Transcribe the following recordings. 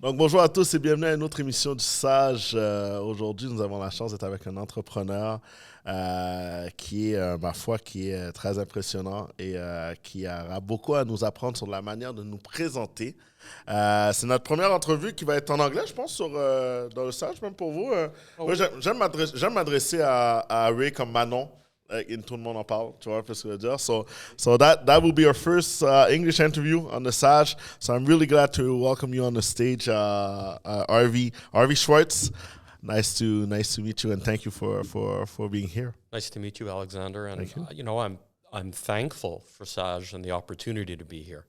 Donc, bonjour à tous et bienvenue à une autre émission du SAJE. Aujourd'hui, nous avons la chance d'être avec un entrepreneur qui est, ma foi, qui est très impressionnant et qui aura beaucoup à nous apprendre sur la manière de nous présenter. C'est notre première entrevue qui va être en anglais, je pense, dans le SAJE, même pour vous. Moi, j'aime m'adresser à Ray comme Manon. In tout le monde en parle, tu vois, parce que je veux dire. So that will be our first English interview on the SAJE. So I'm really glad to welcome you on the stage, Harvey Schwartz. Nice to meet you, and thank you for being here. Nice to meet you, Alexander. And I'm thankful for SAJE and the opportunity to be here.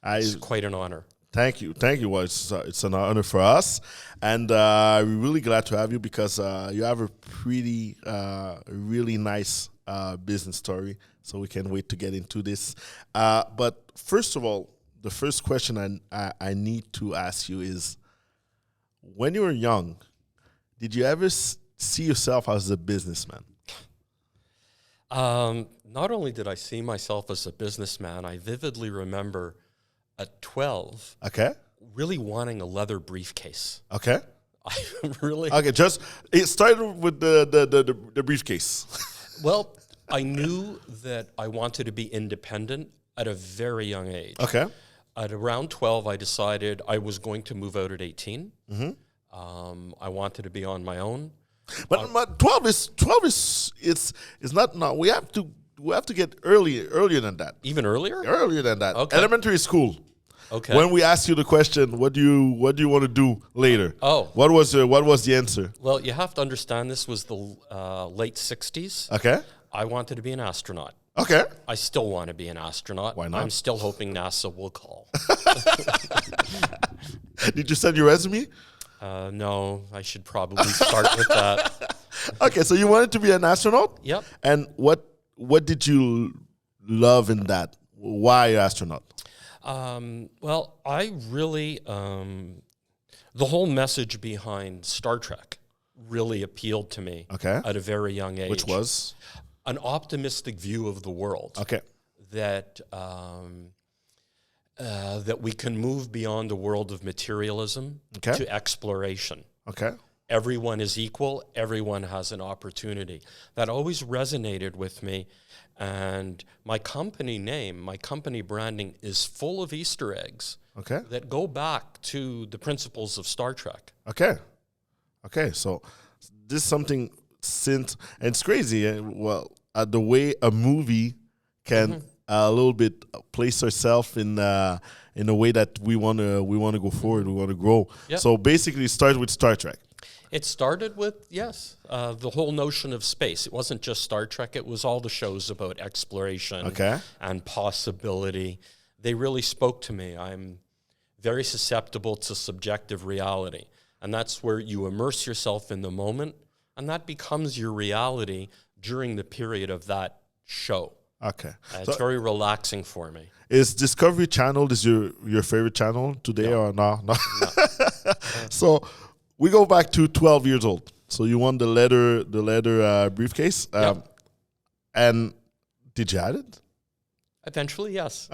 It's quite an honor. Thank you. Well, it's an honor for us, and we're really glad to have you because you have a pretty, really nice business story. So we can't wait to get into this. But first of all, the first question I need to ask you is, when you were young, did you ever see yourself as a businessman? Not only did I see myself as a businessman, I vividly remember at 12, really wanting a leather briefcase. Okay. I really... Okay, it started with the briefcase. Well, I knew that I wanted to be independent at a very young age. Okay. At around 12, I decided I was going to move out at 18. Mm-hmm. I wanted to be on my own. But 12 is not. We have to get earlier than that. Even earlier? Earlier than that. Okay. Elementary school. Okay. When we ask you the question, what do you want to do later? What was the answer? Well, you have to understand this was the late 60s. Okay. I wanted to be an astronaut. Okay. I still want to be an astronaut. Why not? I'm still hoping NASA will call. Did you send your resume? No, I should probably start with that. Okay, so you wanted to be an astronaut? Yep. And what did you love in that? Why astronaut? Well, I really, the whole message behind Star Trek really appealed to me at a very young age. Which was? An optimistic view of the world. Okay. That we can move beyond the world of materialism to exploration. Okay. Everyone is equal. Everyone has an opportunity. That always resonated with me. And my company name, my company branding is full of Easter eggs that go back to the principles of Star Trek. Okay. So this is something and it's crazy. The way a movie can a little bit place ourselves in a way that we want to go forward. We want to grow. Yep. So basically, it started with Star Trek. It started with, the whole notion of space. It wasn't just Star Trek. It was all the shows about exploration and possibility. They really spoke to me. I'm very susceptible to subjective reality. And that's where you immerse yourself in the moment, and that becomes your reality during the period of that show. Okay. It's very relaxing for me. Is Discovery Channel your favorite channel today or no? So we go back to 12 years old. So you won the leather briefcase. And did you have it? Eventually, yes.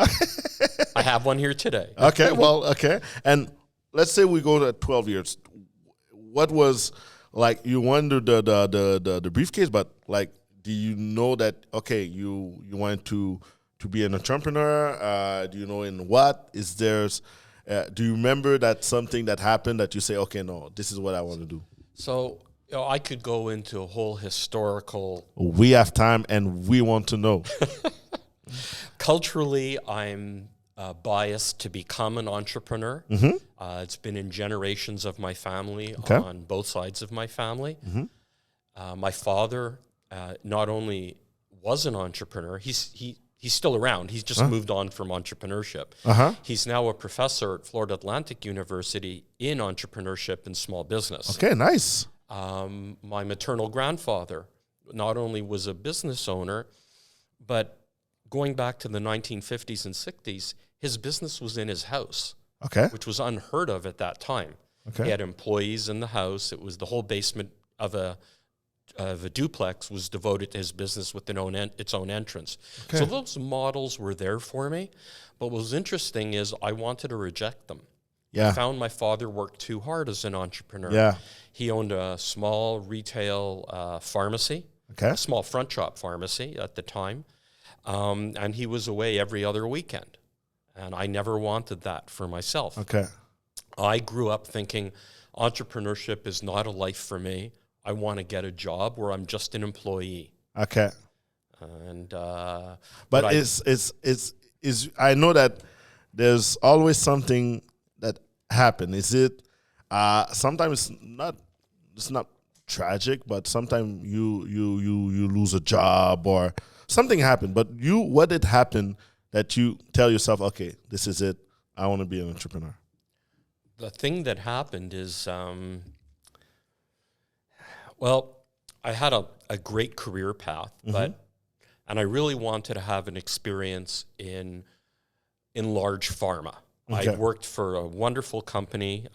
I have one here today. Okay. And let's say we go to 12 years. What was, like, you won the briefcase, but, like, do you know that, you wanted to be an entrepreneur? Do you know in what? Do you remember that something that happened that you say, no, this is what I want to do? So, I could go into a whole historical... We have time and we want to know. Culturally, I'm biased to become an entrepreneur. It's been in generations of my family, on both sides of my family. My father not only was an entrepreneur, he's still around. He's just moved on from entrepreneurship. He's now a professor at Florida Atlantic University in entrepreneurship and small business. Okay, nice. My maternal grandfather not only was a business owner, but going back to the 1950s and 60s, his business was in his house, which was unheard of at that time. He had employees in the house. It was the whole basement of a duplex was devoted to his business with its own entrance. So those models were there for me. But what was interesting is I wanted to reject them. Yeah. I found my father worked too hard as an entrepreneur. Yeah. He owned a small retail pharmacy, Okay. a small front shop pharmacy at the time, and he was away every other weekend. And I never wanted that for myself. Okay. I grew up thinking entrepreneurship is not a life for me. I want to get a job where I'm just an employee. Okay. And but I know that there's always something that happen. Is it sometimes it's not tragic, but sometimes you lose a job or something happened. But what did happen that you tell yourself, okay, this is it, I want to be an entrepreneur? The thing that happened is, well, I had a great career path, and I really wanted to have an experience in large pharma. Okay. I worked for a wonderful company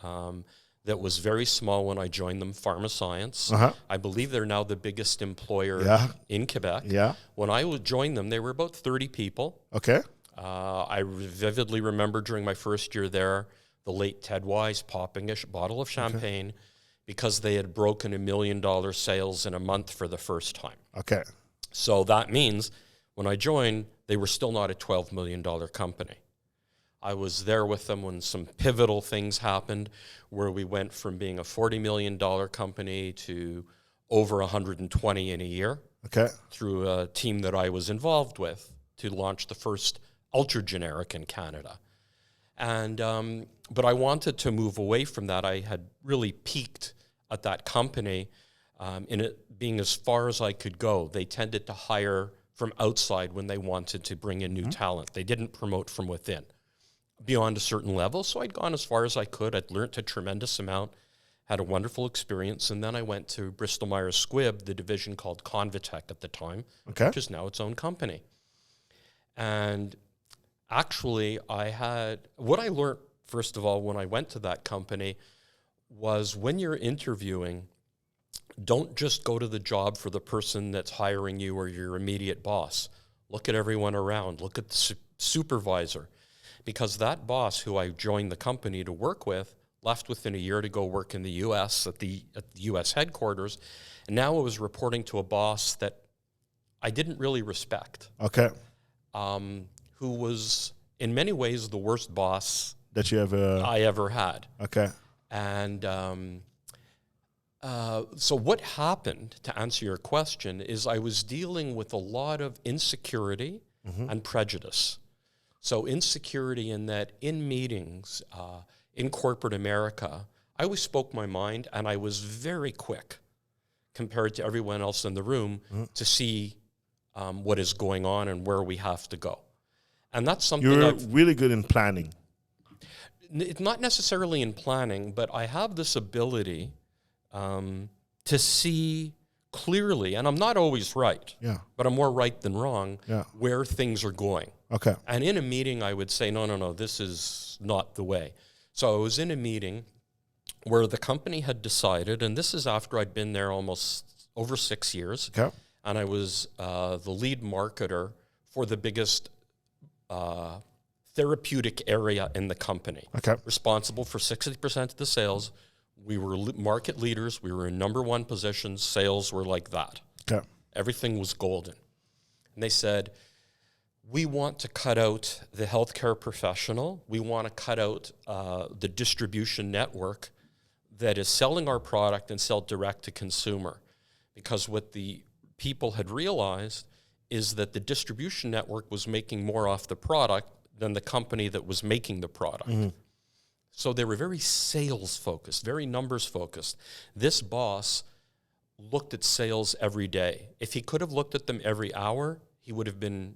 that was very small when I joined them, Pharmascience. I believe they're now the biggest employer in Quebec. Yeah. When I joined them, they were about 30 people. Okay. I vividly remember during my first year there, the late Ted Wise popping a bottle of champagne because they had broken $1 million sales in a month for the first time. Okay. So that means when I joined, they were still not a $12 million company. I was there with them when some pivotal things happened where we went from being a $40 million company to over 120 in a year through a team that I was involved with to launch the first ultra-generic in Canada. And but I wanted to move away from that. I had really peaked at that company in it being as far as I could go. They tended to hire from outside when they wanted to bring in new talent. They didn't promote from within beyond a certain level. So I'd gone as far as I could. I'd learned a tremendous amount, had a wonderful experience, and then I went to Bristol Myers Squibb, the division called Convatec at the time, which is now its own company. And actually, what I learned, first of all, when I went to that company was when you're interviewing, don't just go to the job for the person that's hiring you or your immediate boss. Look at everyone around. Look at the supervisor. Because that boss who I joined the company to work with left within a year to go work in the U.S. at the U.S. headquarters. And now I was reporting to a boss that I didn't really respect. Okay. Who was, in many ways, the worst boss that I ever had. Okay. And so what happened, to answer your question, is I was dealing with a lot of insecurity and prejudice. So insecurity in that in meetings, in corporate America, I always spoke my mind, and I was very quick compared to everyone else in the room to see what is going on and where we have to go. And that's something you're really good in planning. Not necessarily in planning, but I have this ability to see clearly, and I'm not always right, but I'm more right than wrong, where things are going. Okay. And in a meeting, I would say, no, this is not the way. So I was in a meeting where the company had decided, and this is after I'd been there almost over 6 years, and I was the lead marketer for the biggest therapeutic area in the company, responsible for 60% of the sales. We were market leaders. We were in number one positions. Sales were like that. Okay. Everything was golden. And they said, we want to cut out the healthcare professional. We want to cut out the distribution network that is selling our product and sell direct to consumer. Because what the people had realized is that the distribution network was making more off the product than the company that was making the product. So they were very sales focused, very numbers focused. This boss looked at sales every day. If he could have looked at them every hour, he would have been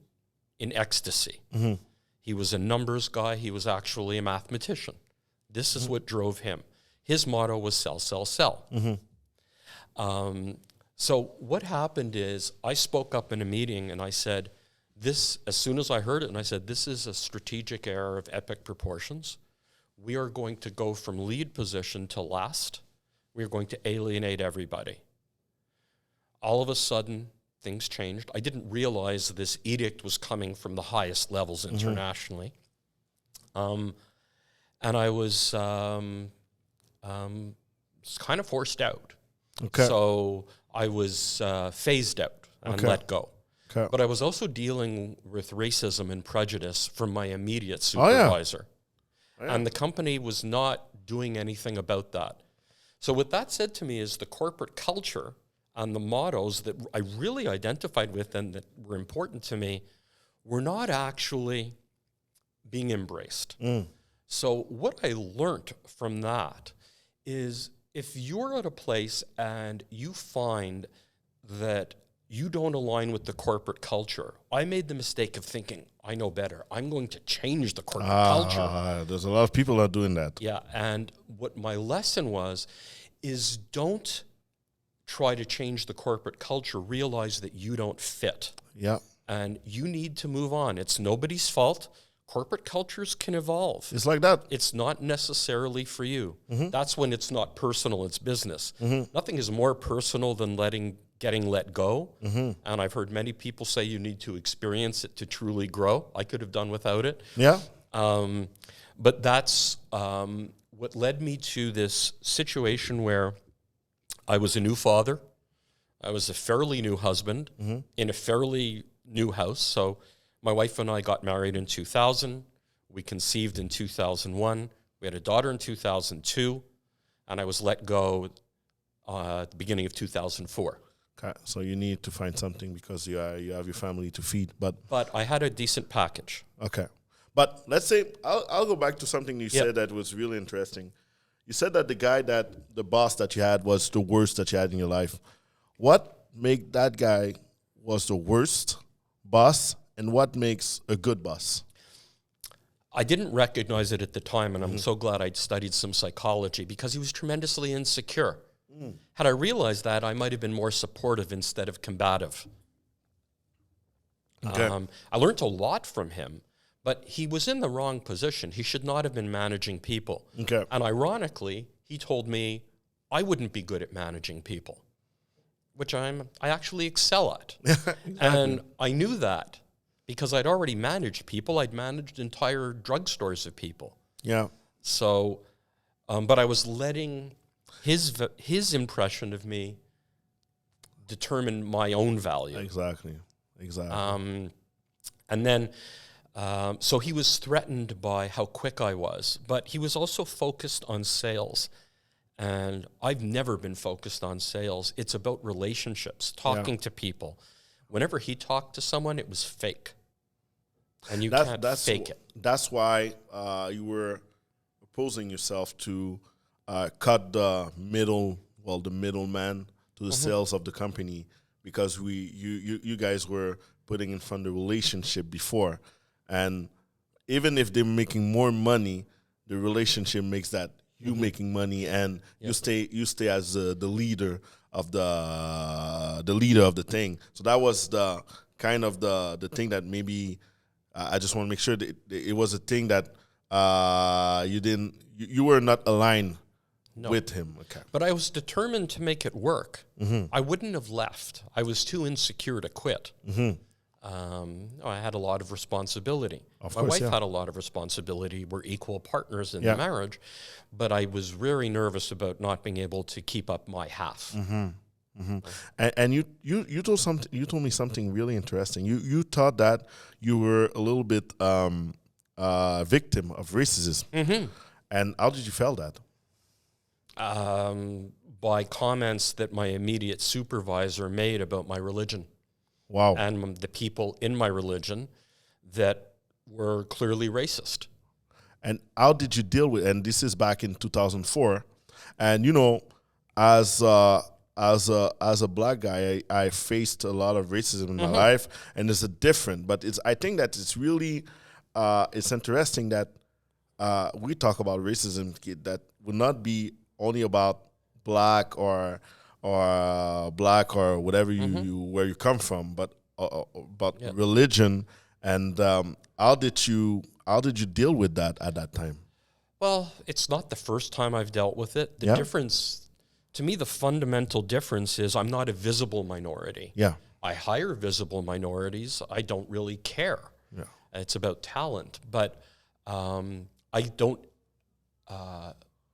in ecstasy. He was a numbers guy. He was actually a mathematician. This is what drove him. His motto was sell, sell, sell. So what happened is I spoke up in a meeting and I said, this, as soon as I heard it, and I said, this is a strategic error of epic proportions. We are going to go from lead position to last. We are going to alienate everybody. All of a sudden, things changed. I didn't realize this edict was coming from the highest levels internationally. And and I was kind of forced out. Okay. So I was phased out and let go. Okay. But I was also dealing with racism and prejudice from my immediate supervisor. Oh, yeah. And the company was not doing anything about that. So what that said to me is the corporate culture and the mottos that I really identified with and that were important to me were not actually being embraced. So what I learned from that is if you're at a place and you find that you don't align with the corporate culture, I made the mistake of thinking, I know better. I'm going to change the corporate culture. There's a lot of people that are doing that. Yeah, and what my lesson was is don't try to change the corporate culture. Realize that you don't fit. Yeah. And you need to move on. It's nobody's fault. Corporate cultures can evolve. It's like that. It's not necessarily for you. That's when it's not personal, it's business. Nothing is more personal than getting let go. And I've heard many people say you need to experience it to truly grow. I could have done without it. Yeah. But that's what led me to this situation where I was a new father. I was a fairly new husband in a fairly new house. So my wife and I got married in 2000. We conceived in 2001. We had a daughter in 2002. And I was let go at the beginning of 2004. Okay. So you need to find something because you have your family to feed. But I had a decent package. Okay. But let's say, I'll go back to something you said that was really interesting. You said that the boss that you had was the worst that you had in your life. What made that guy was the worst boss, and what makes a good boss? I didn't recognize it at the time, and I'm so glad I'd studied some psychology because he was tremendously insecure. Had I realized that, I might have been more supportive instead of combative. Okay. I learned a lot from him, but he was in the wrong position. He should not have been managing people. Okay. And ironically, he told me I wouldn't be good at managing people, which I actually excel at. Exactly. And I knew that because I'd already managed people. I'd managed entire drugstores of people. Yeah. So, but I was letting his impression of me determine my own value. Exactly. And then, so he was threatened by how quick I was, but he was also focused on sales. And I've never been focused on sales. It's about relationships, talking to people. Whenever he talked to someone, it was fake. And you can't fake it. That's why you were opposing yourself to cut the middleman to the sales of the company, because you guys were putting in front the relationship before. And even if they're making more money, the relationship makes that you making money, and you stay as the leader of the thing. So that was the kind of the thing that maybe I just want to make sure that it was a thing that you were not aligned with him. Okay. But I was determined to make it work. I wouldn't have left. I was too insecure to quit. I had a lot of responsibility. My wife had a lot of responsibility. We're equal partners in the marriage, but I was very nervous about not being able to keep up my half. And you told me something really interesting. You thought that you were a little bit victim of racism. And how did you feel that? By comments that my immediate supervisor made about my religion. Wow. And the people in my religion that were clearly racist. And how did you deal with, and this is back in 2004, and you know, as a black guy, I faced a lot of racism in my life, and it's but I think that it's really, it's interesting that we talk about racism that would not be only about black or black or whatever where you come from, but religion. And how did you deal with that at that time? Well, it's not the first time I've dealt with it. The difference, to me, the fundamental difference is I'm not a visible minority. Yeah, I hire visible minorities. I don't really care. Yeah, it's about talent, but I don't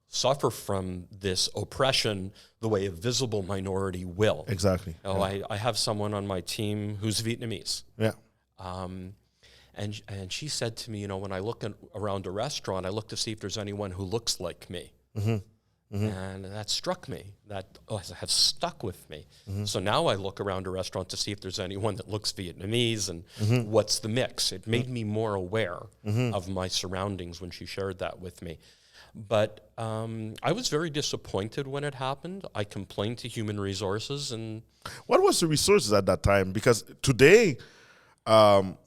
suffer from this oppression the way a visible minority will. Exactly. I have someone on my team who's Vietnamese. Yeah. And she said to me, when I look around a restaurant, I look to see if there's anyone who looks like me. And that struck me. That has stuck with me. So now I look around a restaurant to see if there's anyone that looks Vietnamese and what's the mix. It made me more aware of my surroundings when she shared that with me. But I was very disappointed when it happened. I complained to human resources. And what was the resources at that time? Because today, well,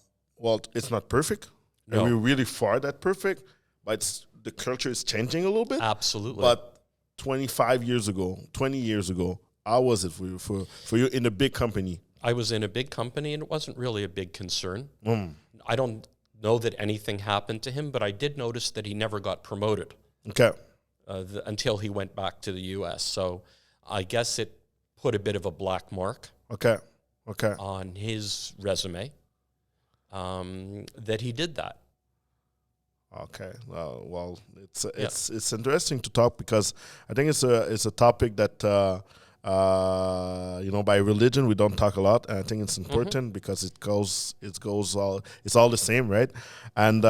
it's not perfect. No. And we're really far that perfect, but the culture is changing a little bit. Absolutely. But 20 years ago, how was it for you in a big company? I was in a big company, and it wasn't really a big concern. I don't know that anything happened to him, but I did notice that he never got promoted. Okay. Until he went back to the U.S. So I guess it put a bit of a black mark. Okay. On his resume that he did that. Okay. Well, it's interesting to talk because I think it's a topic that by religion we don't talk a lot, and I think it's important because it's all the same, right? And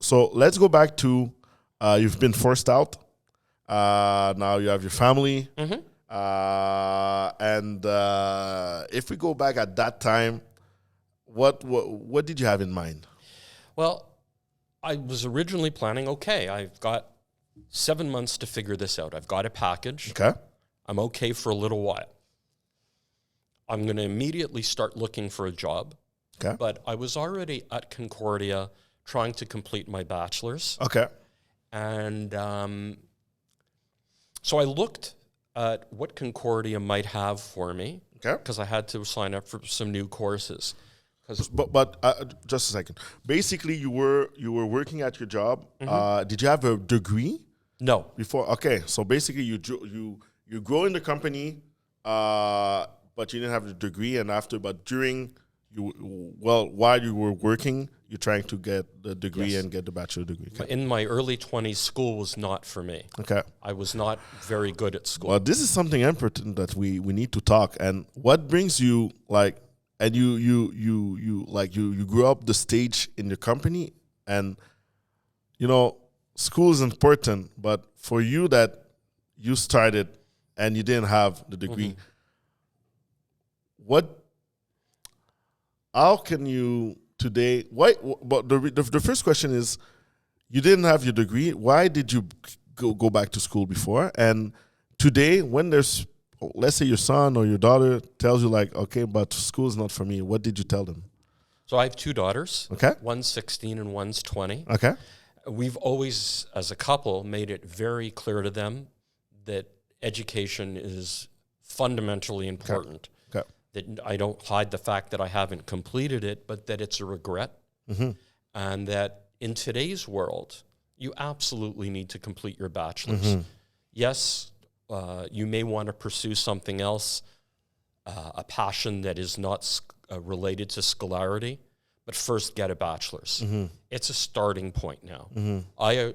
so let's go back to you've been forced out. Now you have your family, and if we go back at that time, what did you have in mind? Well, I was originally planning, I've got 7 months to figure this out. I've got a package. Okay. I'm okay for a little while. I'm going to immediately start looking for a job. Okay. But I was already at Concordia trying to complete my bachelor's. Okay. And so I looked at what Concordia might have for me. Okay. Because I had to sign up for some new courses. But just a second. Basically, you were working at your job. Did you have a degree? No. Before, okay. So basically, you grow in the company, but you didn't have the degree. And after, but during while you were working, you're trying to get the degree and get the bachelor degree. Okay. In my early 20s, school was not for me. Okay. I was not very good at school. Well, this is something important that we need to talk. And what brings you and you grew up the stage in your company, and school is important, but for you that you started and you didn't have the degree, how can you today, but the first question is, you didn't have your degree, why did you go back to school before? And today, when there's, let's say your son or your daughter tells you okay, but school is not for me, what did you tell them? So I have two daughters. Okay. One's 16 and one's 20. Okay. We've always, as a couple, made it very clear to them that education is fundamentally important. Okay. That I don't hide the fact that I haven't completed it, but that it's a regret. And that in today's world, you absolutely need to complete your bachelor's. Yes, you may want to pursue something else, a passion that is not related to scholarity, but first get a bachelor's. It's a starting point now. I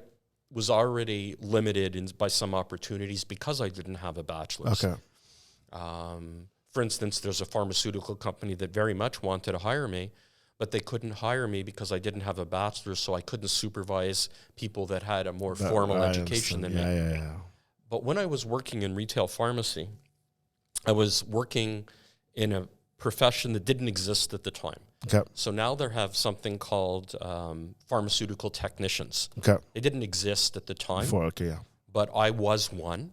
was already limited by some opportunities because I didn't have a bachelor's. Okay. For instance, there's a pharmaceutical company that very much wanted to hire me, but they couldn't hire me because I didn't have a bachelor's, so I couldn't supervise people that had a more formal education than me. Yeah. But when I was working in retail pharmacy, I was working in a profession that didn't exist at the time. Okay. So now they have something called pharmaceutical technicians. Okay. They didn't exist at the time. Before, okay, yeah. But I was one.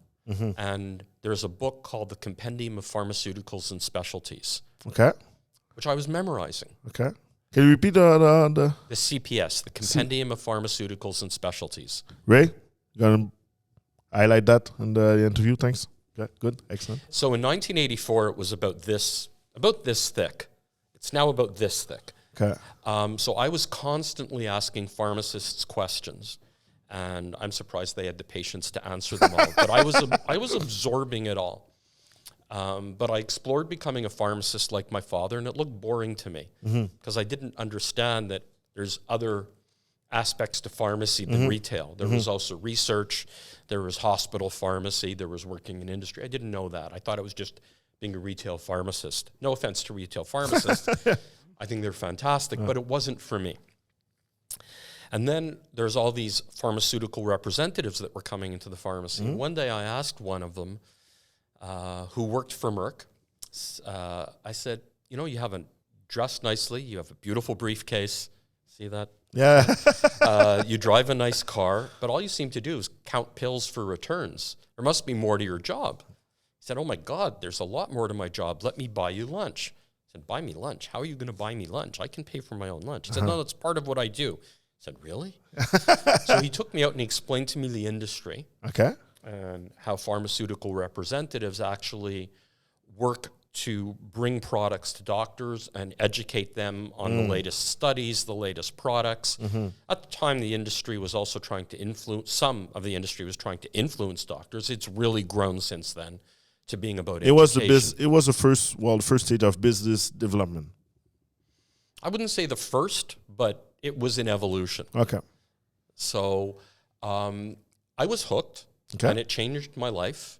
And there's a book called The Compendium of Pharmaceuticals and Specialties. Okay. Which I was memorizing. Okay. Can you repeat the CPS, the Compendium of Pharmaceuticals and Specialties. Ray, you gonna highlight that in the interview? Thanks. Okay, good, excellent. So in 1984, it was about this thick. It's now about this thick. Okay. So I was constantly asking pharmacists questions, and I'm surprised they had the patience to answer them all. But I was absorbing it all. But I explored becoming a pharmacist like my father, and it looked boring to me because I didn't understand that there's other aspects to pharmacy than retail. There was also research, there was hospital pharmacy, there was working in industry. I didn't know that. I thought it was just being a retail pharmacist. No offense to retail pharmacists. I think they're fantastic, but it wasn't for me. And then there's all these pharmaceutical representatives that were coming into the pharmacy. One day I asked one of them, who worked for Merck, I said, you know, you haven't dressed nicely, you have a beautiful briefcase. See that? Yeah. You drive a nice car, but all you seem to do is count pills for returns. There must be more to your job. He said, oh my God, there's a lot more to my job. Let me buy you lunch. I said, buy me lunch? How are you going to buy me lunch? I can pay for my own lunch. He said, no, that's part of what I do. I said, really? So he took me out and he explained to me the industry. Okay. And how pharmaceutical representatives actually work to bring products to doctors and educate them on the latest studies, the latest products. At the time, the industry was also trying to influence, some of the industry was trying to influence doctors. It's really grown since then to being about education. It was the first stage of business development. I wouldn't say the first, but it was in evolution. Okay. So I was hooked, and it changed my life.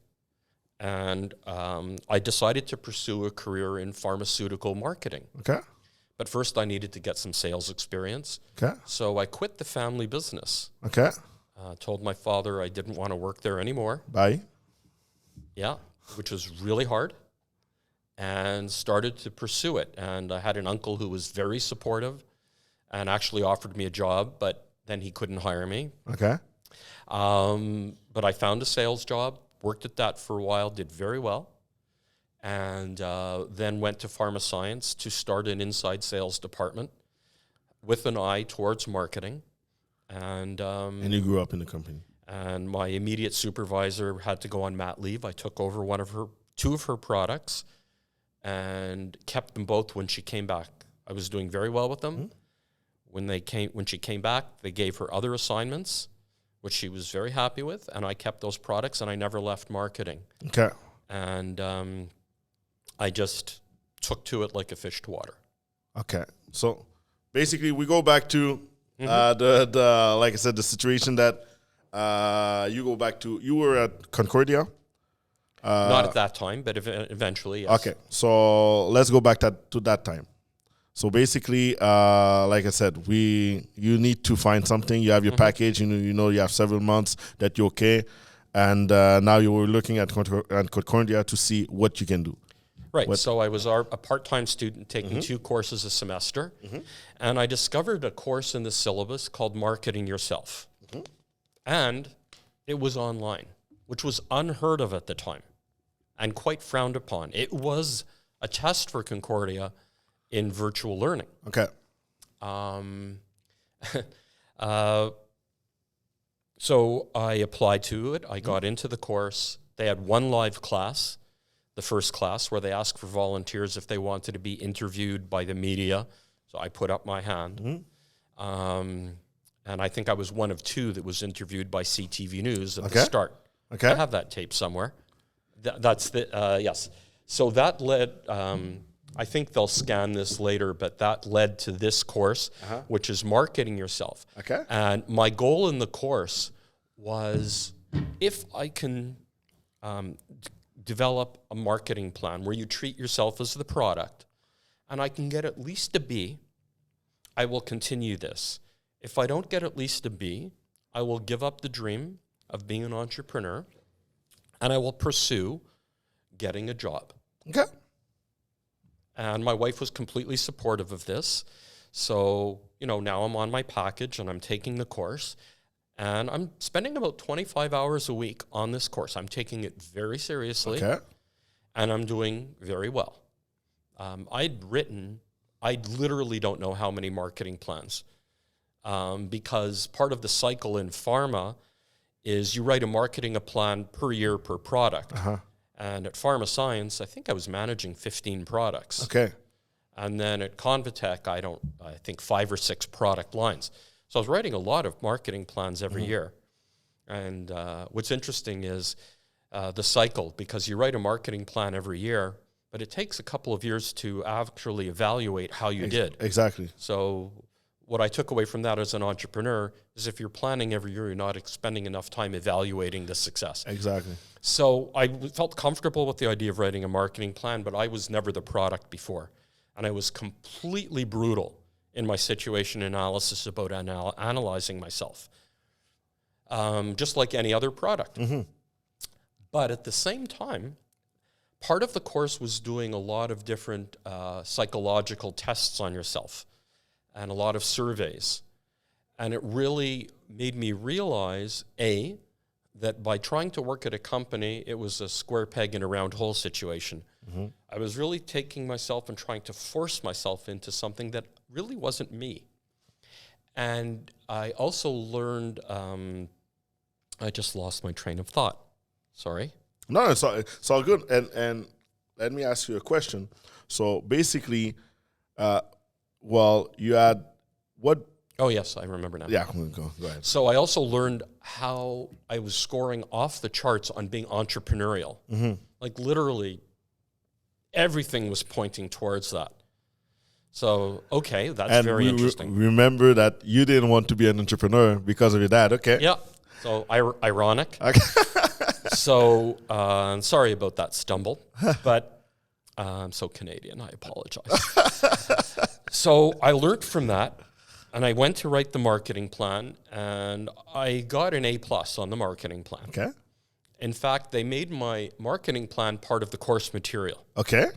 And I decided to pursue a career in pharmaceutical marketing. Okay. But first I needed to get some sales experience. Okay. So I quit the family business. Okay. Told my father I didn't want to work there anymore. Bye. Yeah, which was really hard. And started to pursue it. And I had an uncle who was very supportive and actually offered me a job, but then he couldn't hire me. Okay. But I found a sales job. Worked at that for a while, did very well, and then went to Pharma Science to start an inside sales department with an eye towards marketing. And you grew up in the company. And my immediate supervisor had to go on mat leave. I took over two of her products and kept them both when she came back. I was doing very well with them. When she came back, they gave her other assignments, which she was very happy with, and I kept those products, and I never left marketing. Okay. And I just took to it like a fish to water. Okay. So basically, we go back to the like I said, the situation that you go back to. You were at Concordia. Not at that time, but eventually, yes. Okay. So let's go back to that time. So basically, like I said, you need to find something. You have your package. You know you have several months that you're okay, and now you were looking at Concordia to see what you can do. Right. So I was a part-time student taking 2 courses a semester, and I discovered a course in the syllabus called Marketing Yourself, and it was online, which was unheard of at the time, and quite frowned upon. It was a test for Concordia in virtual learning. Okay. So I applied to it. I got into the course. They had one live class, the first class, where they asked for volunteers if they wanted to be interviewed by the media. So I put up my hand. And I think I was one of 2 that was interviewed by CTV News at the start. Okay. I have that tape somewhere. That's the, yes. So that led... I think they'll scan this later, but that led to this course, which is Marketing Yourself. Okay. And my goal in the course was if I can develop a marketing plan where you treat yourself as the product, and I can get at least a B, I will continue this. If I don't get at least a B, I will give up the dream of being an entrepreneur, and I will pursue getting a job. Okay. And my wife was completely supportive of this. So, now I'm on my package and I'm taking the course. And I'm spending about 25 hours a week on this course. I'm taking it very seriously. Okay. And I'm doing very well. I literally don't know how many marketing plans. Because part of the cycle in pharma is you write a marketing plan per year per product. And at Pharma Science, I think I was managing 15 products. Okay. And then at Convatec, I think 5 or 6 product lines. So I was writing a lot of marketing plans every year. And what's interesting is the cycle, because you write a marketing plan every year, but it takes a couple of years to actually evaluate how you did. Exactly. So what I took away from that as an entrepreneur is if you're planning every year, you're not spending enough time evaluating the success. Exactly. So I felt comfortable with the idea of writing a marketing plan, but I was never the product before. And I was completely brutal in my situation analysis about analyzing myself, just like any other product. Mm-hmm. But at the same time, part of the course was doing a lot of different psychological tests on yourself and a lot of surveys. And it really made me realize, that by trying to work at a company, it was a square peg in a round hole situation. Mm-hmm. I was really taking myself and trying to force myself into something that really wasn't me. And I also learned, I just lost my train of thought. Sorry. No, it's all good. And let me ask you a question. So basically, you had what? Oh, yes, I remember now. Yeah, go ahead. So I also learned how I was scoring off the charts on being entrepreneurial. Mm-hmm. Like literally everything was pointing towards that. So, okay, that's very interesting. Remember that you didn't want to be an entrepreneur because of your dad, okay? Yeah, so ironic. Okay. So, sorry about that stumble, but I'm so Canadian, I apologize. So I learned from that. And I went to write the marketing plan, and I got an A+ on the marketing plan. Okay. In fact, they made my marketing plan part of the course material. Okay.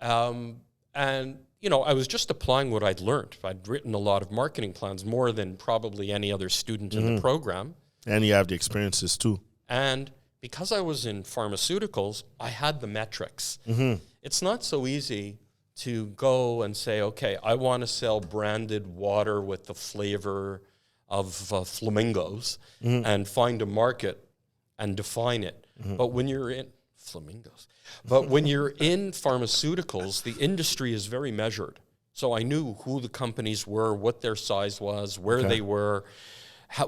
And, I was just applying what I'd learned. I'd written a lot of marketing plans, more than probably any other student in the program. And you have the experiences too. And because I was in pharmaceuticals, I had the metrics. Mm-hmm. It's not so easy to go and say, okay, I want to sell branded water with the flavor of flamingos and find a market and define it. Mm-hmm. But when you're in when you're in pharmaceuticals, the industry is very measured. So I knew who the companies were, what their size was, where they were,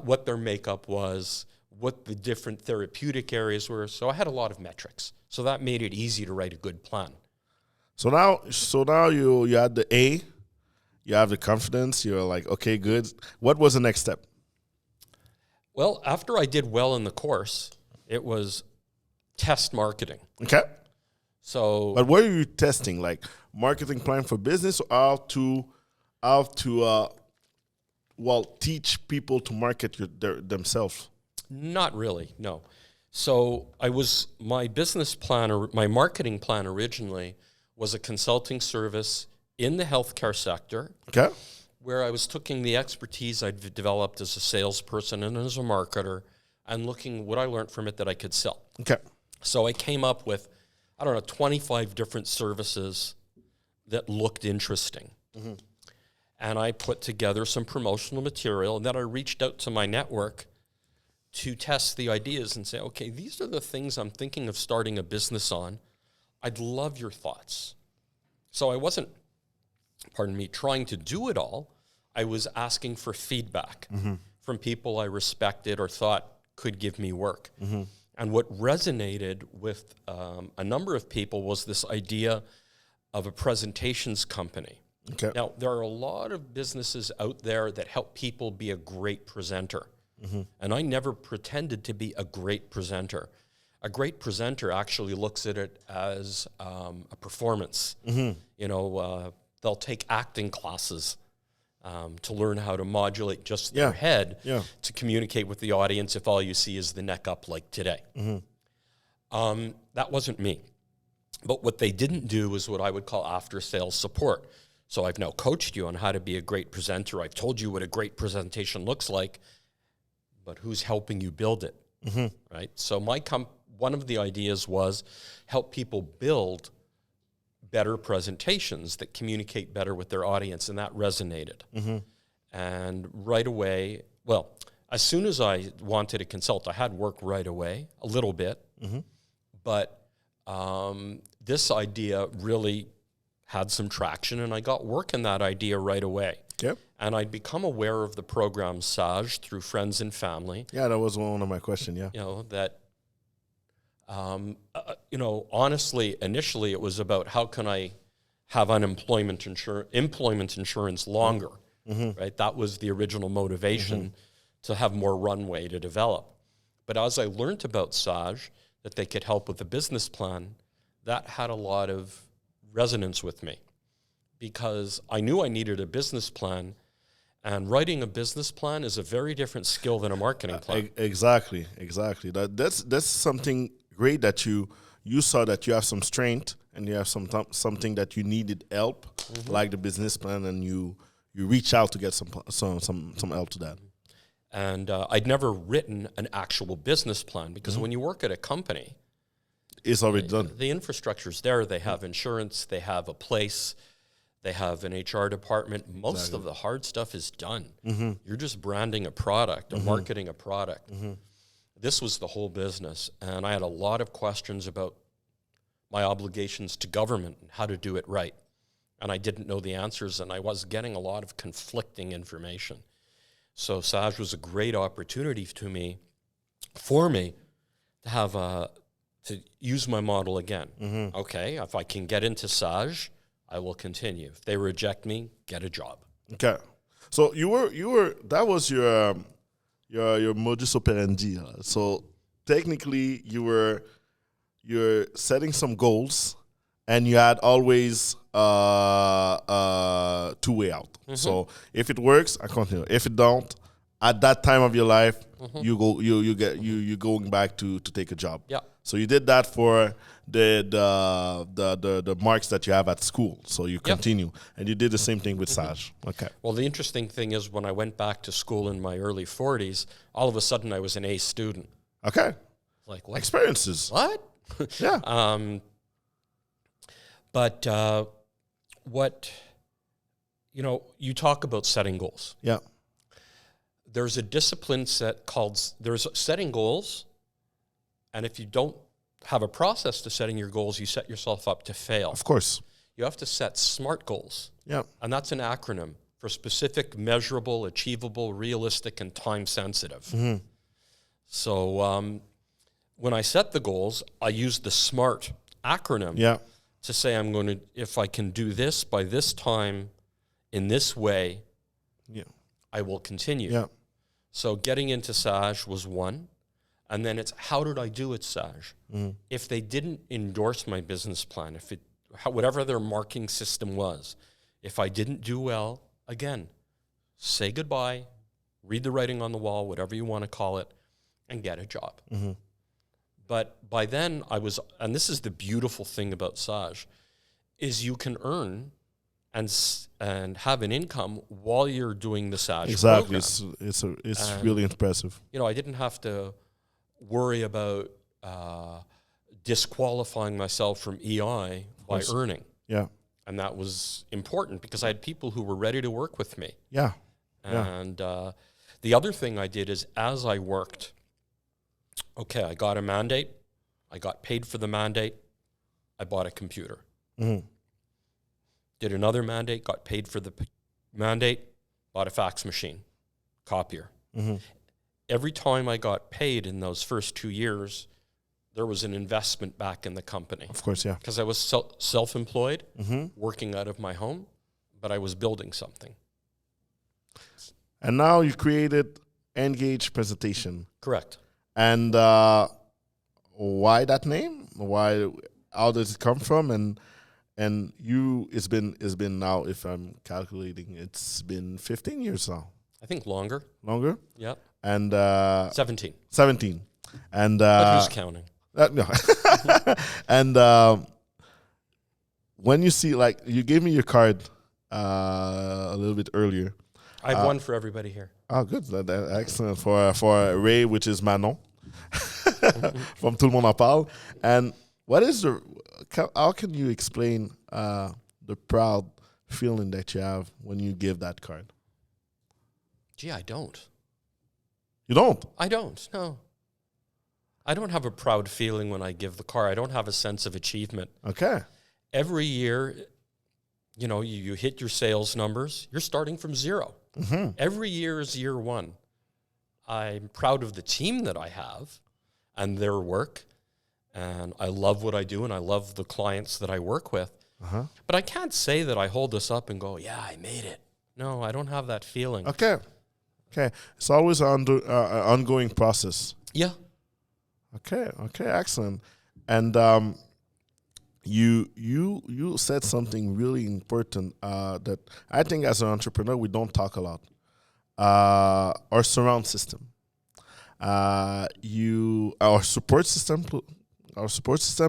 what their makeup was, what the different therapeutic areas were. So I had a lot of metrics. So that made it easy to write a good plan. So now you had the A, you have the confidence, you're like, okay, good. What was the next step? Well, after I did well in the course, it was test marketing. Okay. So, but what are you testing? Like marketing plan for business, or how to teach people to market themselves? Not really, no. So my business plan, or my marketing plan originally was a consulting service in the healthcare sector, okay, where I was taking the expertise I'd developed as a salesperson and as a marketer and looking what I learned from it that I could sell. Okay. So I came up with, 25 different services that looked interesting. Mm-hmm. And I put together some promotional material, and then I reached out to my network to test the ideas and say, okay, these are the things I'm thinking of starting a business on. I'd love your thoughts. So I wasn't, trying to do it all. I was asking for feedback from people I respected or thought could give me work. Mm-hmm. And what resonated with a number of people was this idea of a presentations company. Okay. Now, there are a lot of businesses out there that help people be a great presenter. Mm-hmm. And I never pretended to be a great presenter. A great presenter actually looks at it as a performance. Mm-hmm. They'll take acting classes to learn how to modulate just their head to communicate with the audience if all you see is the neck up like today. Mm-hmm. That wasn't me. But what they didn't do is what I would call after-sales support. So I've now coached you on how to be a great presenter. I've told you what a great presentation looks like, but who's helping you build it, right? So one of the ideas was help people build better presentations that communicate better with their audience, and that resonated. Mm-hmm. And right away, as soon as I wanted to consult, I had work right away, a little bit, but this idea really had some traction, and I got work in that idea right away. Yep. And I'd become aware of the program SAJE through friends and family. Yeah, that was one of my questions, yeah. Honestly, initially it was about how can have employment insurance longer, right? That was the original motivation to have more runway to develop. But as I learned about SAJE, that they could help with a business plan, that had a lot of resonance with me because I knew I needed a business plan, and writing a business plan is a very different skill than a marketing plan. Exactly. That's something great that you saw that you have some strength and you have something that you needed help, like the business plan, and you reach out to get some help to that. And I'd never written an actual business plan because when you work at a company, it's already done. The infrastructure's there. They have insurance. They have a place. They have an HR department. Most of the hard stuff is done. You're just branding a product or marketing a product. This was the whole business. And I had a lot of questions about my obligations to government and how to do it right. And I didn't know the answers, and I was getting a lot of conflicting information. So SAJE was a great opportunity for me to have to use my model again. Okay, if I can get into SAJE, I will continue. If they reject me, get a job. Okay, so you were that was your modus operandi. So technically, you're setting some goals, and you had always two-way out. So if it works, I continue. If it don't, at that time of your life, you're going back to take a job. Yeah. So you did that for the marks that you have at school. So you continue, and you did the same thing with SAJE. Okay. Well, the interesting thing is when I went back to school in my early 40s, all of a sudden I was an A student. Okay. Like what? Experiences. What? Yeah. But what, you talk about setting goals. Yeah. There's a discipline there's setting goals, and if you don't have a process to setting your goals, you set yourself up to fail. Of course. You have to set SMART goals. Yeah. And that's an acronym for specific, measurable, achievable, realistic, and time-sensitive. So when I set the goals, I used the SMART acronym to say if I can do this by this time in this way, I will continue. Yeah. So getting into SAJE was one. And then it's how did I do at SAJE? If they didn't endorse my business plan, whatever their marking system was, if I didn't do well, again, say goodbye, read the writing on the wall, whatever you want to call it, and get a job. But by then and this is the beautiful thing about SAJE, is you can earn and have an income while you're doing the SAJE program. It's really impressive. I didn't have to worry about disqualifying myself from EI by earning. Yeah. And that was important because I had people who were ready to work with me. Yeah. And the other thing I did is as I worked, I got a mandate. I got paid for the mandate. I bought a computer. Did another mandate, got paid for the mandate, bought a fax machine, copier. Every time I got paid in those first 2 years, there was an investment back in the company. Of course, yeah. Because I was self-employed, working out of my home, but I was building something. And now you created Engage Presentation. Correct. And why that name? How does it come from? And it's been now, if I'm calculating, it's been 15 years now. I think longer. Longer? Yeah. And 17. 17. And but who's counting? No. And when you see, you gave me your card a little bit earlier. I have one for everybody here. Oh, good. Excellent. For Ray, which is Manon, from Tout le monde en parle. And how can you explain the proud feeling that you have when you give that card? Gee, I don't. You don't? I don't, no. I don't have a proud feeling when I give the card. I don't have a sense of achievement. Okay. Every year, you hit your sales numbers. You're starting from zero. Every year is year one. I'm proud of the team that I have and their work. And I love what I do, and I love the clients that I work with. But I can't say that I hold this up and go, yeah, I made it. No, I don't have that feeling. Okay. It's always an ongoing process. Yeah. Okay, excellent. And you said something really important that I think as an entrepreneur we don't talk a lot. Our surround system. Our support system,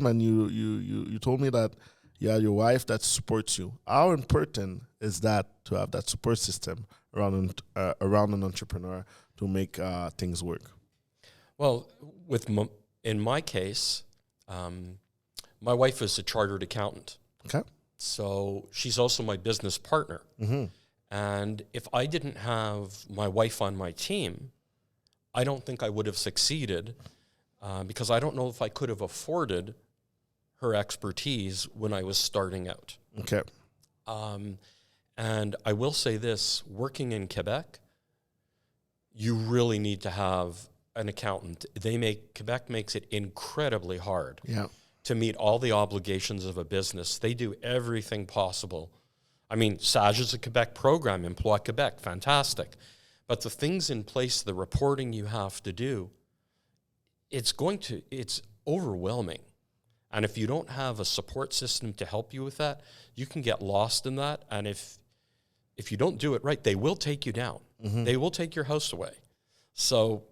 and you told me that you have your wife that supports you. How important is that to have that support system around an entrepreneur to make things work? Well, in my case, my wife is a chartered accountant. Okay. So she's also my business partner. Mm-hmm. And if I didn't have my wife on my team, I don't think I would have succeeded because I don't know if I could have afforded her expertise when I was starting out. Okay. And I will say this, working in Quebec, you really need to have an accountant. Quebec makes it incredibly hard to meet all the obligations of a business. They do everything possible. I mean, SAJE is a Quebec program, Emploi Quebec, fantastic. But the things in place, the reporting you have to do, it's overwhelming. And if you don't have a support system to help you with that, you can get lost in that. And if you don't do it right, they will take you down. Mm-hmm. They will take your house away. So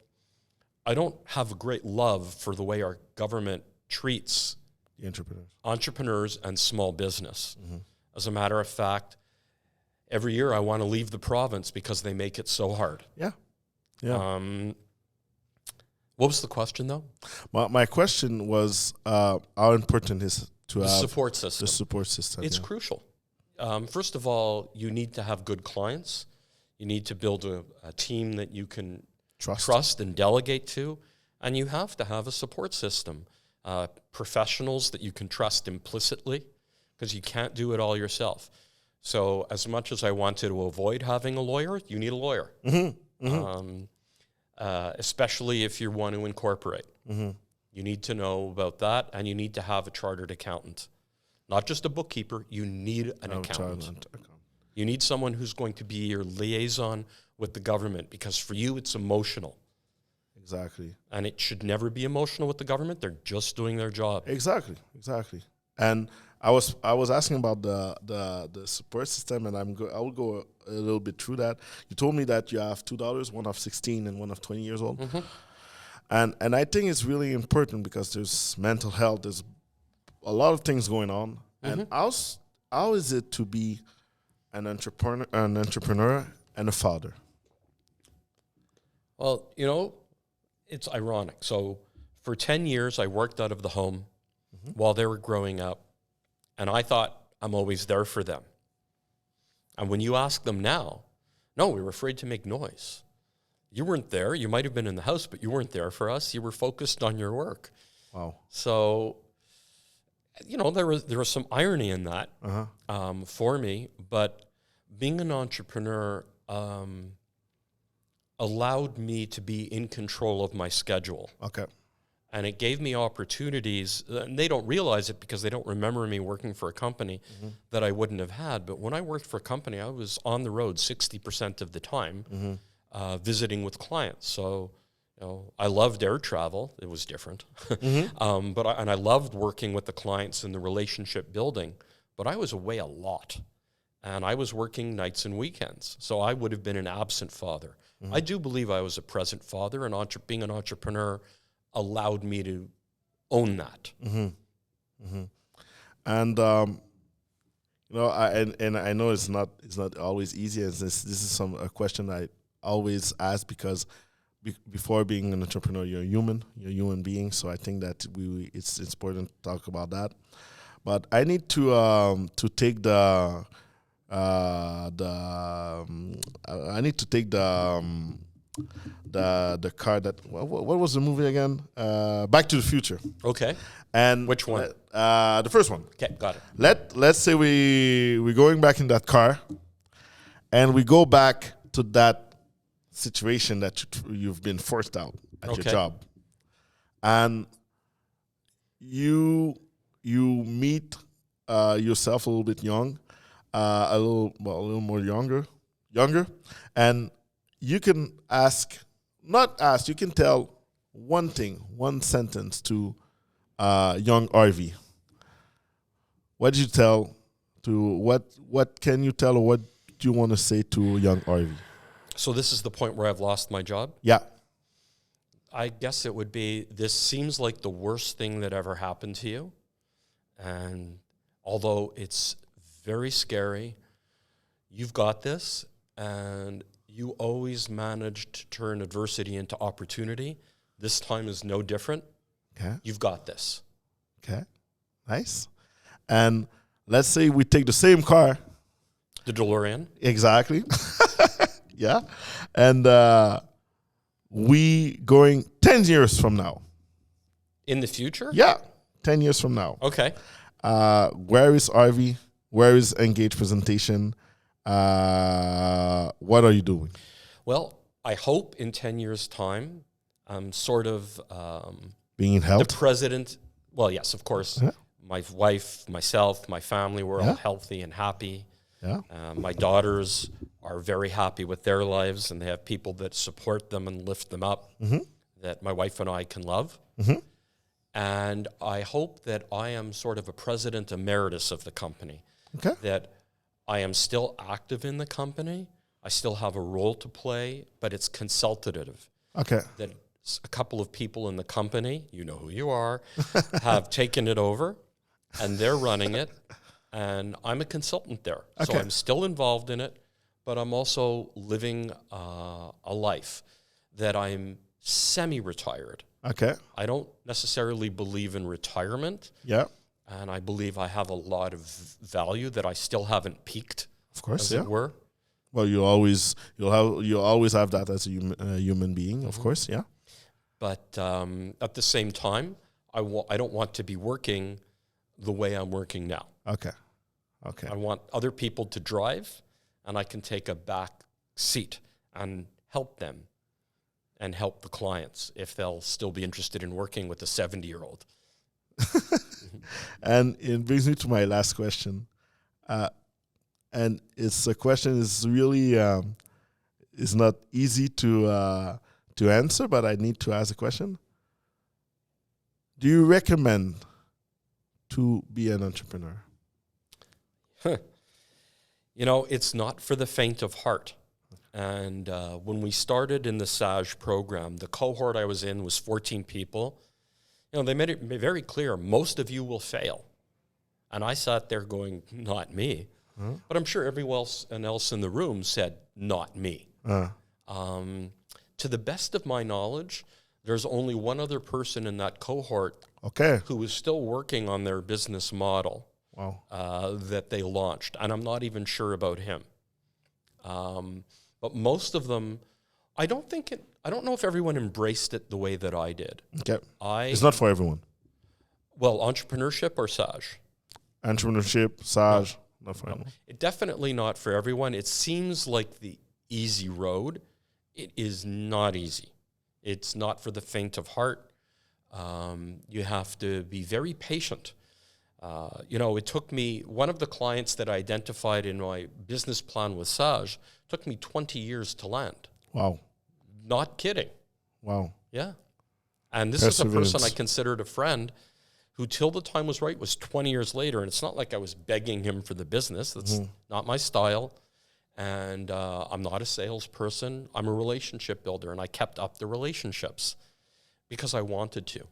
I don't have a great love for the way our government treats the entrepreneurs and small business. Mm-hmm. As a matter of fact, every year I want to leave the province because they make it so hard. Yeah. What was the question, though? My question was how important is to have support system. The support system. It's crucial. First of all, you need to have good clients. You need to build a team that you can trust and delegate to. And you have to have a support system. Professionals that you can trust implicitly, because you can't do it all yourself. So as much as I wanted to avoid having a lawyer, you need a lawyer. Mm-hmm. Mm-hmm. Especially if you want to incorporate. Mm-hmm. You need to know about that, and you need to have a chartered accountant. Not just a bookkeeper, you need an accountant. You need someone who's going to be your liaison with the government, because for you it's emotional. Exactly. And it should never be emotional with the government. They're just doing their job. Exactly. And I was asking about the support system, and I will go a little bit through that. You told me that you have two daughters, one of 16 and one of 20 years old. Mm-hmm. And I think it's really important because there's mental health, there's a lot of things going on. Mm-hmm. And how is it to be an entrepreneur and a father? Well, it's ironic. So for 10 years, I worked out of the home while they were growing up. And I thought I'm always there for them. And when you ask them now, no, we were afraid to make noise. You weren't there. You might have been in the house, but you weren't there for us. You were focused on your work. Wow. So, there was some irony in that for me. But being an entrepreneur allowed me to be in control of my schedule. Okay. And it gave me opportunities, and they don't realize it because they don't remember me working for a company that I wouldn't have had. But when I worked for a company, I was on the road 60% of the time, visiting with clients. So, I loved air travel. It was different. But I loved working with the clients and the relationship building. But I was away a lot. And I was working nights and weekends. So I would have been an absent father. I do believe I was a present father, and being an entrepreneur allowed me to own that. And I know it's not always easy. This is a question I always ask, because before being an entrepreneur, you're a human being. So I think that it's important to talk about that. But I need to take the car that what was the movie again? Back to the Future. Okay. And which one? The first one. Okay, got it. Let's say we're going back in that car, and we go back to that situation that you've been forced out at your job, and you meet yourself a little bit young, a little more younger, and you can you can tell one sentence to young Harvey. What did you tell what can you tell, or what do you want to say to young Harvey? So this is the point where I've lost my job? Yeah. I guess it would be, this seems like the worst thing that ever happened to you. And although it's very scary, you've got this, and you always manage to turn adversity into opportunity. This time is no different. Okay. You've got this. Okay. Nice. And let's say we take the same car. The DeLorean. Exactly. Yeah. And we going 10 years from now. In the future? Yeah. 10 years from now. Okay. Where is Harvey? Where is Engage Presentation? What are you doing? Well, I hope in 10 years' time, I'm sort of being in health. the president. Well, yes, of course. Yeah. My wife, myself, my family, we're all healthy and happy. Yeah. My daughters are very happy with their lives, and they have people that support them and lift them up that my wife and I can love. And I hope that I am sort of a president emeritus of the company, that I am still active in the company. I still have a role to play, but it's consultative. Okay. That a couple of people in the company, you know who you are, have taken it over, and they're running it, and I'm a consultant there. Okay. So I'm still involved in it, but I'm also living a life that I'm semi-retired. Okay. I don't necessarily believe in retirement. Yeah. And I believe I have a lot of value that I still haven't peaked. Of course, as it were. Well, you'll always have that as a human being, of course, yeah. But at the same time, I don't want to be working the way I'm working now. Okay. Okay. I want other people to drive, and I can take a back seat and help them and help the clients if they'll still be interested in working with a 70-year-old. And it brings me to my last question. And it's a question is really is not easy to answer, but I need to ask a question. Do you recommend to be an entrepreneur? You know, it's not for the faint of heart. And when we started in the SAJE program, the cohort I was in was 14 people. You know, they made it very clear, most of you will fail. And I sat there going, not me. But I'm sure everyone else in the room said, not me. To the best of my knowledge, there's only one other person in that cohort who is still working on their business model that they launched. And I'm not even sure about him. But most of them, I don't know if everyone embraced it the way that I did. Okay. It's not for everyone. Well, entrepreneurship or SAJE? Entrepreneurship, SAJE, not for everyone. It definitely not for everyone. It seems like the easy road. It is not easy. It's not for the faint of heart. You have to be very patient. You know, it took me, one of the clients that I identified in my business plan with SAJE took me 20 years to land. Wow. Not kidding. Wow. Yeah. And this is a person I considered a friend who, till the time was right, was 20 years later. And it's not like I was begging him for the business. That's not my style. And I'm not a salesperson. I'm a relationship builder. And I kept up the relationships because I wanted to.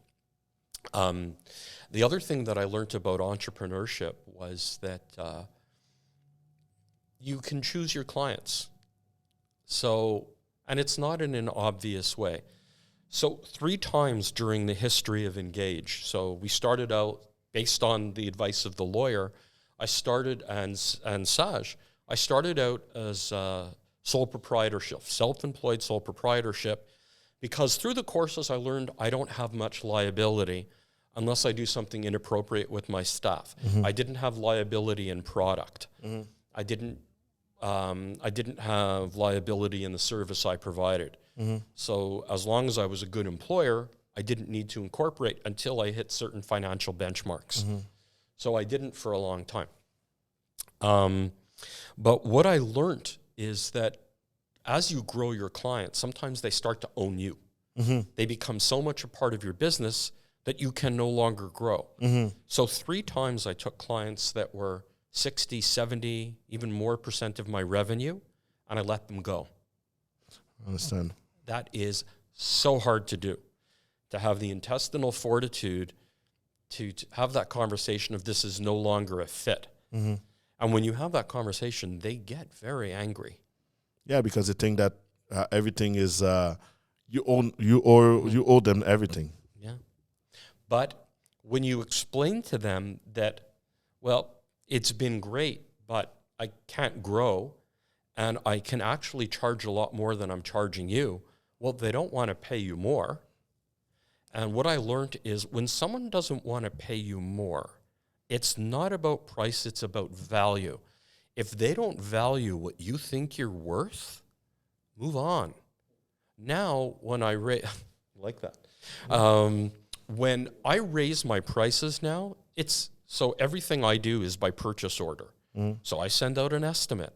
The other thing that I learned about entrepreneurship was that you can choose your clients. So, and it's not in an obvious way. So 3 times during the history of Engage, so we started out based on the advice of the lawyer, I started, and SAJE, I started out as sole proprietorship, self-employed sole proprietorship, because through the courses I learned I don't have much liability unless I do something inappropriate with my staff. I didn't have liability in product. I didn't have liability in the service I provided. So as long as I was a good employer, I didn't need to incorporate until I hit certain financial benchmarks. So I didn't for a long time. But what I learned is that as you grow your clients, sometimes they start to own you. They become so much a part of your business that you can no longer grow. So 3 times I took clients that were 60, 70, even more % of my revenue, and I let them go. I understand. That is so hard to do, to have the intestinal fortitude to have that conversation of this is no longer a fit. And when you have that conversation, they get very angry. Yeah, because they think that everything is you owe them everything. Yeah, but when you explain to them that, well, it's been great, but I can't grow, and I can actually charge a lot more than I'm charging you. Well, they don't want to pay you more. And what I learned is when someone doesn't want to pay you more, it's not about price, it's about value. If they don't value what you think you're worth, move on. Now, when I like that, when I raise my prices now, so everything I do is by purchase order. So I send out an estimate.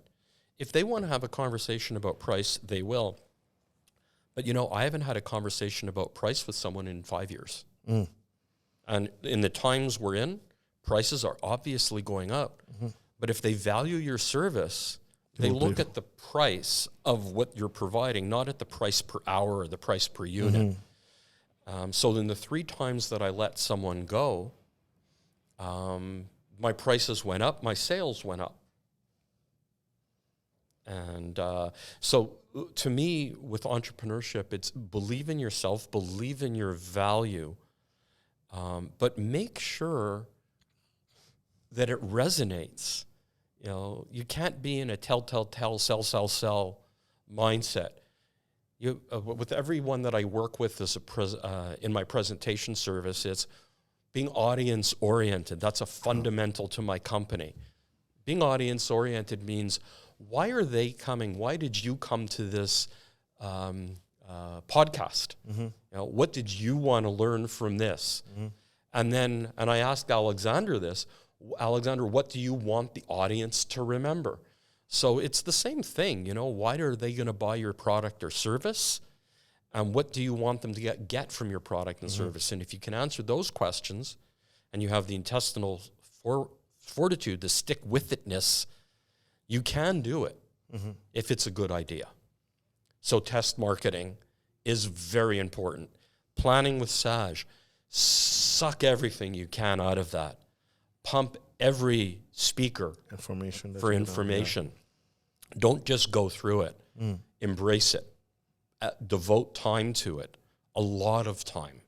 If they want to have a conversation about price, they will. But, I haven't had a conversation about price with someone in 5 years. And in the times we're in, prices are obviously going up. But if they value your service, they look at the price of what you're providing, not at the price per hour or the price per unit. So in the 3 times that I let someone go, my prices went up, my sales went up. And so to me, with entrepreneurship, it's believe in yourself, believe in your value, but make sure that it resonates. You can't be in a tell, sell mindset. With everyone that I work with in my presentation service, it's being audience-oriented. That's a fundamental to my company. Being audience-oriented means, why are they coming? Why did you come to this podcast? What did you want to learn from this? And I asked Alexander this, Alexander, what do you want the audience to remember? So it's the same thing, why are they going to buy your product or service? And what do you want them to get from your product and service? And if you can answer those questions and you have the intestinal fortitude, the stick-with-itness, you can do it if it's a good idea. So test marketing is very important. Planning with SAJE, suck everything you can out of that. Pump every speaker for information. Don't just go through it. Embrace it. Devote time to it. A lot of time.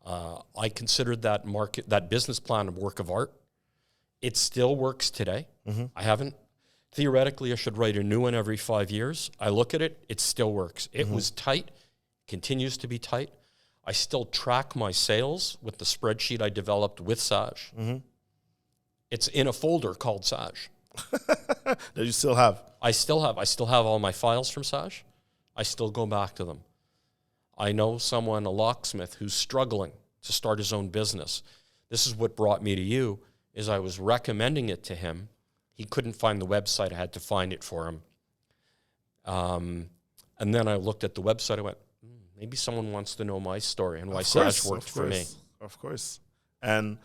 I considered that business plan a work of art. It still works today. I haven't. Theoretically, I should write a new one every 5 years. I look at it, it still works. It was tight, continues to be tight. I still track my sales with the spreadsheet I developed with SAJE. It's in a folder called SAJE. That you still have? I still have all my files from SAJE. I still go back to them. I know someone, a locksmith, who's struggling to start his own business. This is what brought me to you, is I was recommending it to him. He couldn't find the website. I had to find it for him. And then I looked at the website. I went, maybe someone wants to know my story and why SAJE worked for me. Of course. And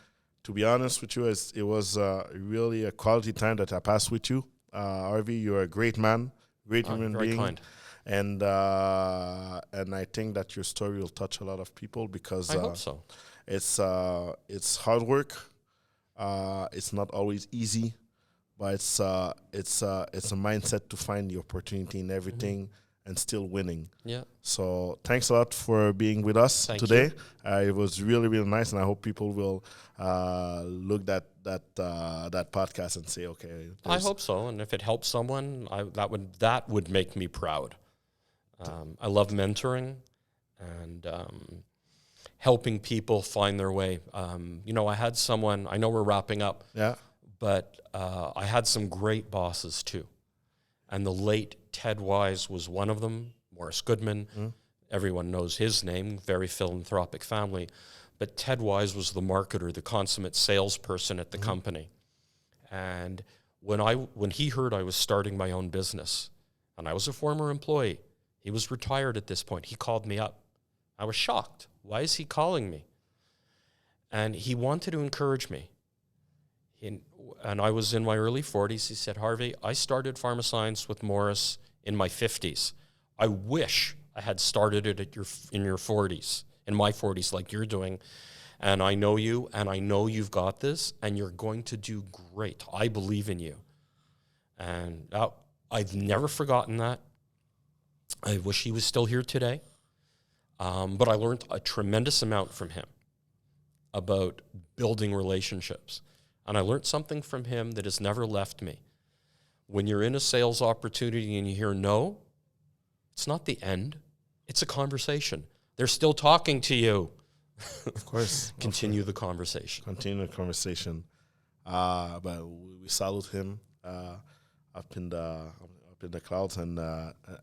to be honest with you, it was really a quality time that I passed with you. Harvey, you're a great man, great human being. Kind. And I think that your story will touch a lot of people because I hope so. It's hard work. It's not always easy, but it's a mindset to find the opportunity in everything and still winning. Yeah. So thanks a lot for being with us today. It was really, really nice, and I hope people will look at that podcast and say, okay. I hope so, and if it helps someone, that would make me proud. I love mentoring and helping people find their way. I had someone, I know we're wrapping up, but I had some great bosses too. And the late Ted Wise was one of them, Morris Goodman. Everyone knows his name, very philanthropic family. but Ted Wise was the marketer, the consummate salesperson at the company. And when he heard I was starting my own business, and I was a former employee, he was retired at this point, he called me up. I was shocked. Why is he calling me? And he wanted to encourage me. And I was in my early 40s. He said, Harvey, I started Pharmascience with Morris in my 50s. I wish I had started it in your 40s, in my 40s like you're doing. And I know you, and I know you've got this, and you're going to do great. I believe in you. And I've never forgotten that. I wish he was still here today. But I learned a tremendous amount from him about building relationships. And I learned something from him that has never left me. When you're in a sales opportunity and you hear no, it's not the end. It's a conversation. They're still talking to you. Of course. Continue the conversation. Continue the conversation. But we salute him up in the clouds. And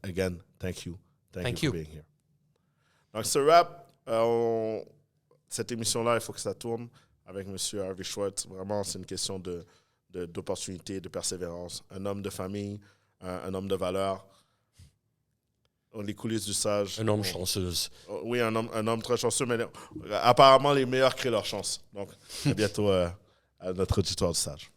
again, thank you. Thank you for being here. Donc, ce rap, cette émission-là, il faut que ça tourne avec M. Harvey Schwartz. Vraiment, c'est une question d'opportunité, de persévérance. Un homme de famille, un homme de valeur. Les coulisses du SAJE. Un homme chanceux. Oui, un homme très chanceux, mais apparemment, les meilleurs créent leur chance. Donc, à bientôt à notre auditoire du SAJE.